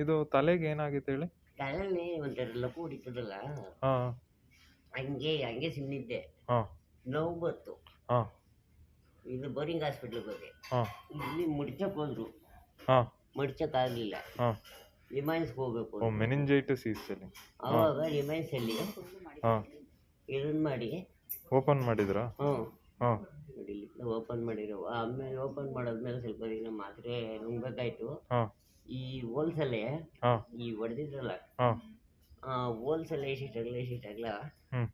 ಇದು ತಲೆಗೆ ಏನಾಗಿತ್ತು ಹೇಳಿ? ತಲೆಯಲ್ಲಿ ಒಂಥರ ಲಘು ಹೊಡಿತದಲ್ಲ, ಹಾ ಹಂಗೆ ಹಂಗೆ ಸುಮ್ಮನಿದ್ದೆ. ಹಾ ನೋವು ಬಂತು. ಹಾ ಇದು ಬೋರಿಂಗ್ ಹಾಸ್ಪಿಟ್ಲಿಗೆ ಹೋದೆ. ಹಾ ಇಲ್ಲಿ ಮುಡ್ಚಕ್ಕೆ ಹೋದ್ರು, ಹಾ ಮುಡ್ಚಕ್ಕಾಗಲಿಲ್ಲ. ಹಾ ರಿಮೈನ್ಸ್ಗೆ ಹೋಗ್ಬೇಕು ಓ ಅಂದ್ರು. ಮೆನಿಂಜೈಟಿಸ್ ಈಸ್ಟಲ್ಲಿ. ಆವಾಗ ರಿಮೈನ್ಸಲ್ಲಿ ಹಾ ಇದನ್ನ ಮಾಡಿ ಓಪನ್ ಮಾಡಿದ್ರಾ? ಹಾ ಓಪನ್ ಮಾಡಿರೋ ಆಮೇಲೆ ಓಪನ್ ಮಾಡಾದ್ಮೇಲೆ ಸ್ವಲ್ಪ ದಿನ ಮಾತ್ರೆ ನುಂಗ್ಬೇಕಾಯ್ತು. ಹಾ ಈ ಹೋಲ್ಸಲ್ಲೇ ಹಾ ಈ ಹೊಡೆದಿದ್ರಲ್ಲ, ಹಾ ಆ ಹೋಲ್ಸಲ್ಲೇ ಎಷ್ಟಿಟ್ಟಾಗಲ ಹ್ಮ್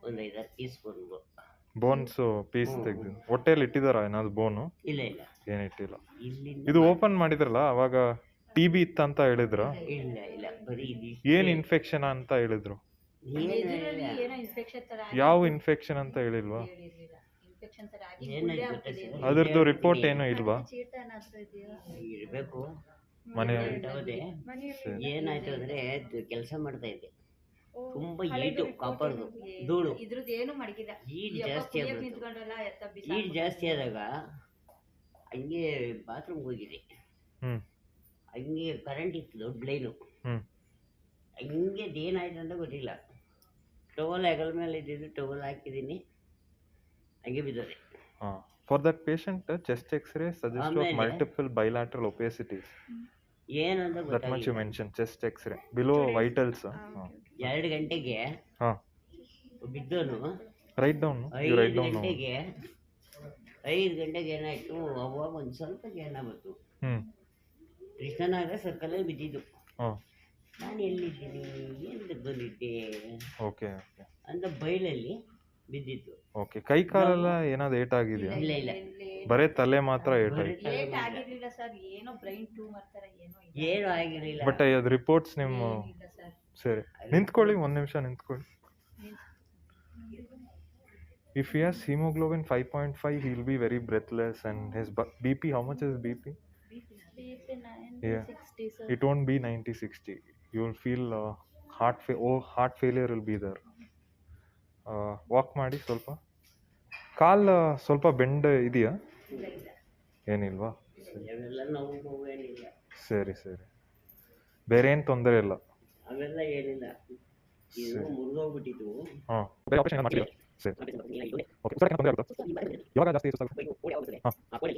ಒಂದು 5-6 ಪೀಸ್ ಬಂದು. ಬೋನ್ಸ್ ಪೀಸ್ ತೆಗ್ದು ಹೊಟ್ಟೆಯಲ್ಲಿ ಇಟ್ಟಿದಾರ ಏನಾದ್ರು ಬೋನು? ಇಲ್ಲ ಇಲ್ಲ, ಏನಿಟ್ಟಿಲ್ಲ. ಇಲ್ಲಿಂದ ಇದು ಓಪನ್ ಮಾಡಿದ್ರಲ್ಲ ಅವಾಗ TB ಇತ್ತಂತ ಹೇಳಿದ್ರ? ಇಲ್ಲ ಇಲ್ಲ, ಬರೀ ಏನ್ ಇನ್ಫೆಕ್ಷನ್ ಅಂತ ಹೇಳಿದ್ರು? ಯಾವ ಇನ್ಫೆಕ್ಷನ್ ಅಂತ ಹೇಳಿಲ್ವಾ? ಅದ್ರದ್ದು ರಿಪೋರ್ಟ್ ಏನು ಇಲ್ವಾ? ಇರಬೇಕು. ಮನೆ ಏನಾಯ್ತು ಅಂದ್ರೆ ಕೆಲಸ ಮಾಡ್ತಾ ಇದ್ದೆ, ತುಂಬಾ ಈಟು ಕಾಪರ್ದು ಧೂಳು, ಈಟ್ ಜಾಸ್ತಿ ಆಗ್ಬಿಡ್ತು. ಈಟ್ ಜಾಸ್ತಿ ಆದಾಗ ಹಂಗೆ ಬಾತ್ರೂಮ್ಗೆ ಹೋಗಿದೆ. ಹಂಗೆ ಕರೆಂಟ್ ಇತ್ತು, ದೊಡ್ಡ ಲೈನು. ಹಂಗೆ ಏನಾಯ್ತು ಅಂತ ಗೊತ್ತಿಲ್ಲ. ಟವಲ್ ಹೆಗಲ ಮೇಲೆ ಇದ್ದಿದ್ದು ಟವಲ್ ಹಾಕಿದ್ದೀನಿ, ಹಂಗೆ ಬಿದ್ದದೆ. For that patient, chest X-ray suggests of multiple bilateral opacities. ಏನಂತ That much you mentioned, chest X-ray below vitals. 2 ಗಂಟೆಗೆ ಬಿದ್ದೋನು. Write down. 5 ಗಂಟೆಗೆ 5 ಗಂಟೆಗೆ ಏನಾಯ್ತು, ಅವಾಗ ಒಂದು ಸ್ವಲ್ಪ ಜ್ಞಾನ ಬಂತು. ಕೃಷ್ಣನಗರ ಸರ್ಕಲಲ್ಲಿ ಬಿದ್ದಿದ್ದು. ನಾನು ಎಲ್ಲಿದ್ದೀನಿ, ಏನು ಬಂದಿದ್ದೆ ಅಂತ ಬೈಲಲ್ಲಿ ಬಿದ್ದಿತ್ತು. ಓಕೆ, ಕೈ ಕಾಲೆಲ್ಲ ಏನಾದ್ರು ಏಟ್ ಆಗಿದೆಯಾ? ಇಲ್ಲ ಇಲ್ಲ, ಬರೇ ತಲೆ ಮಾತ್ರ ಏಟ್ ಆಗಿದೆ. ಏನು ಆಗಿರಲಿಲ್ಲ. ಬಟ್ ಅದು ರಿಪೋರ್ಟ್ಸ್ ನಿಮ್ಮ ಸರಿ. ನಿಂತ್ಕೊಳ್ಳಿ, ಒಂದು ನಿಮಿಷ ನಿಂತ್ಕೊಳ್ಳಿ. If he has hemoglobin 5.5, he will be very breathless, and his BP, how much is BP? BP 90-60. So it won't be 90-60. You will feel heart failure will be there. Walk ಮಾಡಿ ಸ್ವಲ್ಪ. ಕಾಲು ಸ್ವಲ್ಪ bend ಇದೆಯಾ? ಏನಿಲ್ವಾ? ಸರಿ ಸರಿ, ಬೇರೆ ಏನು ತೊಂದರೆ ಇಲ್ಲ. ಅವೆಲ್ಲ ಏನಿಲ್ಲ, ಇದು ಮುರಿದೋಗ್ಬಿಟ್ಟಿತ್ತು. ಬೇರೆ ಆಪರೇಷನ್ ಮಾಡ್ತೀರಾ? ಸರಿ ಓಕೆ. ಸರ್ ಏನು ತೊಂದರೆ ಆಗುತ್ತಾ? ಯಾವಾಗ ಜಾಸ್ತಿ ಸರ್? ಸರಿ ಓಕೆ.